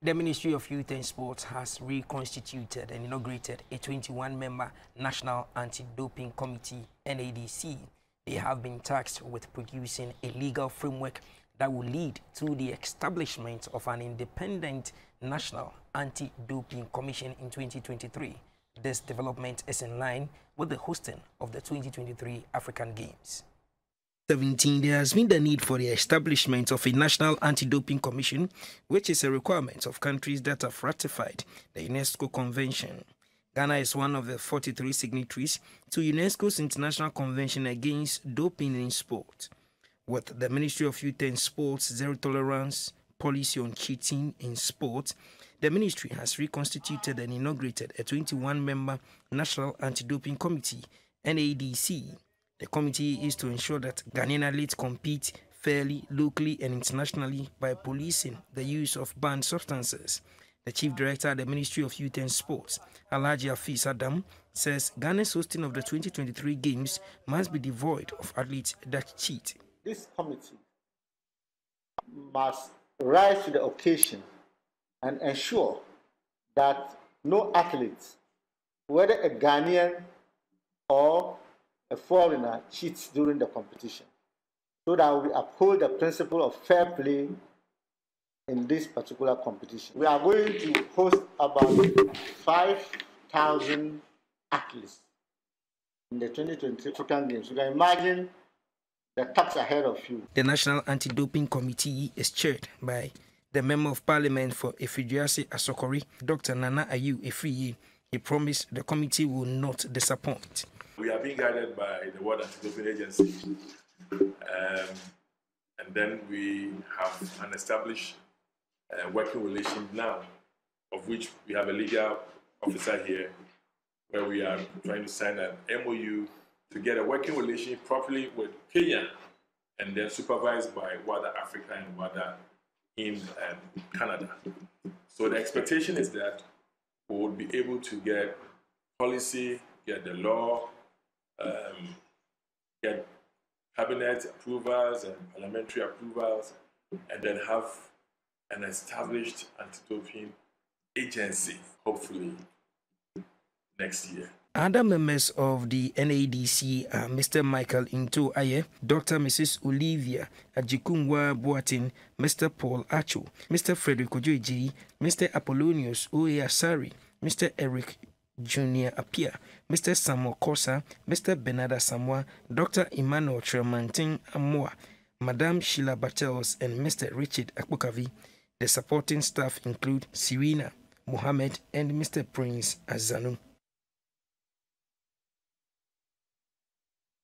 The Ministry of Youth and Sports has reconstituted and inaugurated a 21-member National Anti-Doping Committee, NADC. They have been tasked with producing a legal framework that will lead to the establishment of an independent National Anti-Doping Commission in 2023. This development is in line with the hosting of the 2023 African Games. 17. There has been the need for the establishment of a National Anti-Doping Commission, which is a requirement of countries that have ratified the UNESCO Convention. Ghana is one of the 43 signatories to UNESCO's International Convention Against Doping in Sport. With the Ministry of Youth and Sports Zero Tolerance Policy on Cheating in Sport, the ministry has reconstituted and inaugurated a 21-member National Anti-Doping Committee, NADC. The committee is to ensure that Ghanaian athletes compete fairly, locally and internationally by policing the use of banned substances. The Chief Director of the Ministry of Youth and Sports, Alhaji Hafiz Adam, says Ghana's hosting of the 2023 Games must be devoid of athletes that cheat. This committee must rise to the occasion and ensure that no athlete, whether a Ghanaian or a foreigner, cheats during the competition, so that we uphold the principle of fair play in this particular competition. We are going to host about 5,000 athletes in the 2023 African Games. You can imagine the task ahead of you. The National Anti-Doping Committee is chaired by the Member of Parliament for Efidiase Asokori, Dr. Nana Ayu Efriye. He promised the committee will not disappoint. We are being guided by the World Anti-Doping Agency, and then we have an established working relation now, of which we have a legal officer here, where we are trying to sign an MOU to get a working relationship properly with Kenya, and then supervised by WADA Africa and WADA in Canada. So the expectation is that we will be able to get policy, get the law, get cabinet approvals and parliamentary approvals, and then have an established anti-doping agency, hopefully next year. Other members of the NADC are Mr. Michael Into Aye, Dr. Mrs. Olivia Ajikumwa Boatin, Mr. Paul Acho, Mr. Frederick Ojoiji, Mr. Apollonius Oye Asari, Mr. Eric Junior Apia, Mr. Samuel Kosa, Mr. Benada Samoa, Dr. Emmanuel Tremantin Amoa, Madame Sheila Bartels, and Mr. Richard Akbukavi. The supporting staff include Serena Mohammed and Mr. Prince Azanu.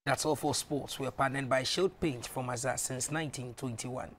That's all for sports. We are partnered by Shield Paint from Azar since 1921.